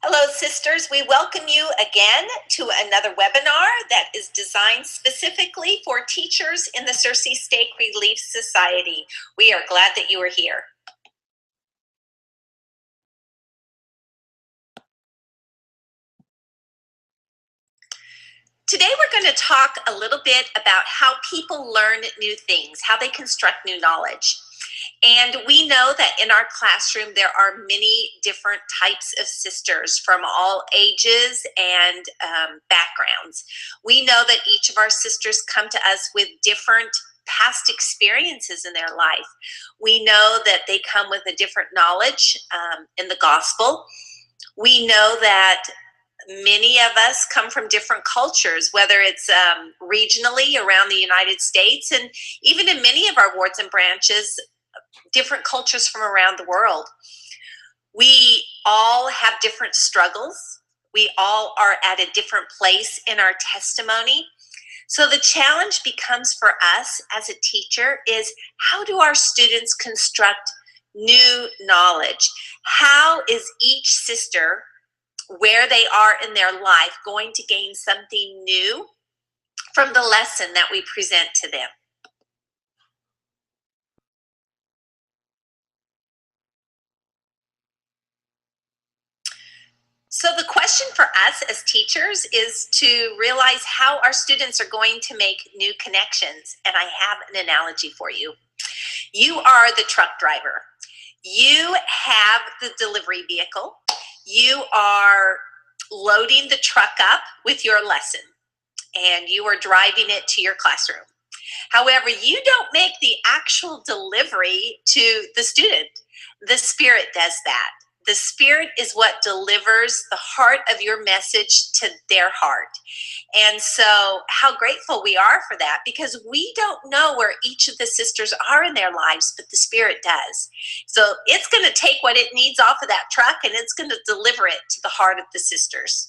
Hello, sisters. We welcome you again to another webinar that is designed specifically for teachers in the Searcy Stake Relief Society. We are glad that you are here. Today we're going to talk a little bit about how people learn new things, how they construct new knowledge. And we know that in our classroom there are many different types of sisters from all ages and backgrounds. We know that each of our sisters come to us with different past experiences in their life. We know that they come with a different knowledge in the gospel. We know that many of us come from different cultures, whether it's regionally around the United States, and even in many of our wards and branches, different cultures from around the world. We all have different struggles. We all are at a different place in our testimony. So the challenge becomes for us as a teacher is, how do our students construct new knowledge? How is each sister, where they are in their life, going to gain something new from the lesson that we present to them? So the question for us as teachers is to realize how our students are going to make new connections. And I have an analogy for you. You are the truck driver. You have the delivery vehicle. You are loading the truck up with your lesson, and you are driving it to your classroom. However, you don't make the actual delivery to the student. The Spirit does that. The Spirit is what delivers the heart of your message to their heart. And so how grateful we are for that, because we don't know where each of the sisters are in their lives, but the Spirit does. So it's going to take what it needs off of that truck, and it's going to deliver it to the heart of the sisters.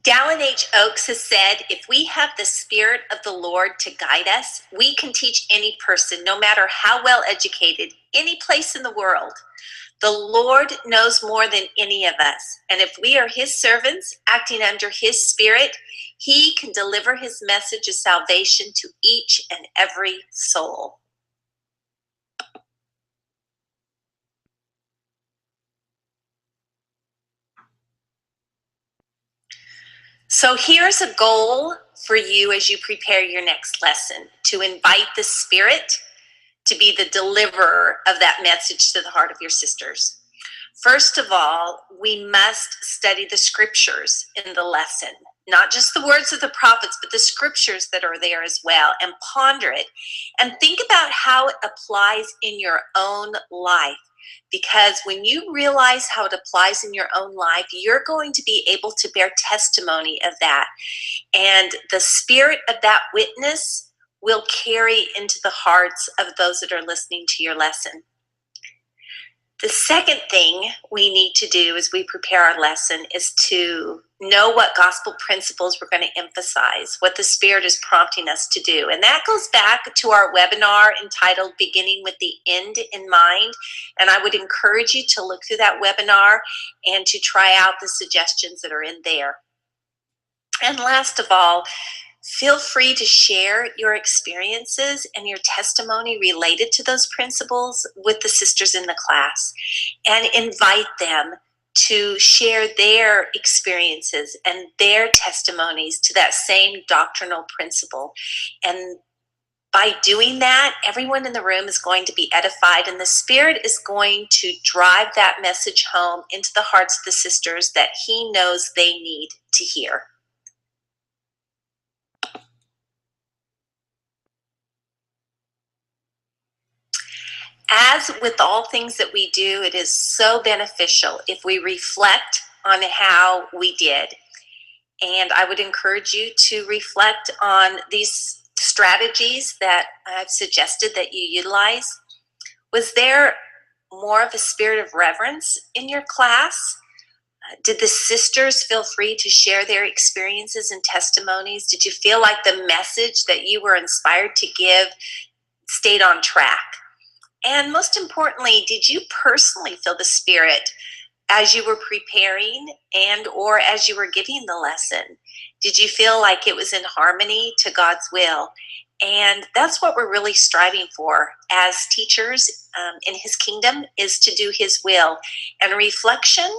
Dallin H. Oaks has said, if we have the Spirit of the Lord to guide us, we can teach any person, no matter how well educated, any place in the world. The Lord knows more than any of us, and if we are His servants acting under His Spirit, He can deliver His message of salvation to each and every soul. So here's a goal for you as you prepare your next lesson: to invite the Spirit to be the deliverer of that message to the heart of your sisters. First of all, we must study the scriptures in the lesson, not just the words of the prophets, but the scriptures that are there as well, and ponder it and think about how it applies in your own life. Because when you realize how it applies in your own life, you're going to be able to bear testimony of that. And the spirit of that witness will carry into the hearts of those that are listening to your lesson. The second thing we need to do as we prepare our lesson is to know what gospel principles we're going to emphasize, what the Spirit is prompting us to do. And that goes back to our webinar entitled Beginning with the End in Mind. And I would encourage you to look through that webinar and to try out the suggestions that are in there. And last of all, feel free to share your experiences and your testimony related to those principles with the sisters in the class, and invite them to share their experiences and their testimonies to that same doctrinal principle. And by doing that, everyone in the room is going to be edified, and the Spirit is going to drive that message home into the hearts of the sisters that He knows they need to hear. As with all things that we do, it is so beneficial if we reflect on how we did. And I would encourage you to reflect on these strategies that I've suggested that you utilize. Was there more of a spirit of reverence in your class? Did the sisters feel free to share their experiences and testimonies? Did you feel like the message that you were inspired to give stayed on track? And most importantly, did you personally feel the Spirit as you were preparing and or as you were giving the lesson? Did you feel like it was in harmony to God's will? And that's what we're really striving for as teachers in His kingdom, is to do His will. And reflection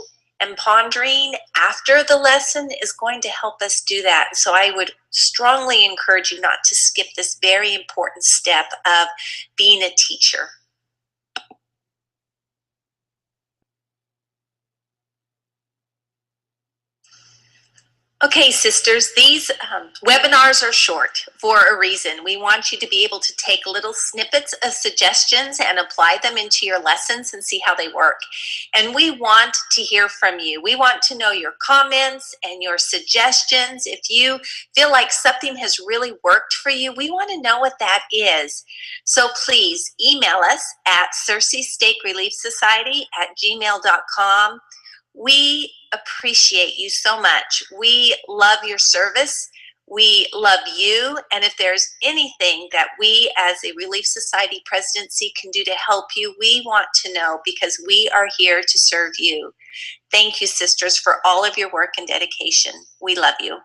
and pondering after the lesson is going to help us do that. So I would strongly encourage you not to skip this very important step of being a teacher. Okay, sisters, these webinars are short for a reason. We want you to be able to take little snippets of suggestions and apply them into your lessons and see how they work. And we want to hear from you. We want to know your comments and your suggestions. If you feel like something has really worked for you, we want to know what that is. So please email us at cerseisteakreliefsociety@gmail.com. We appreciate you so much. We love your service. We love you. And if there's anything that we as a Relief Society presidency can do to help you, we want to know, because we are here to serve you. Thank you, sisters, for all of your work and dedication. We love you.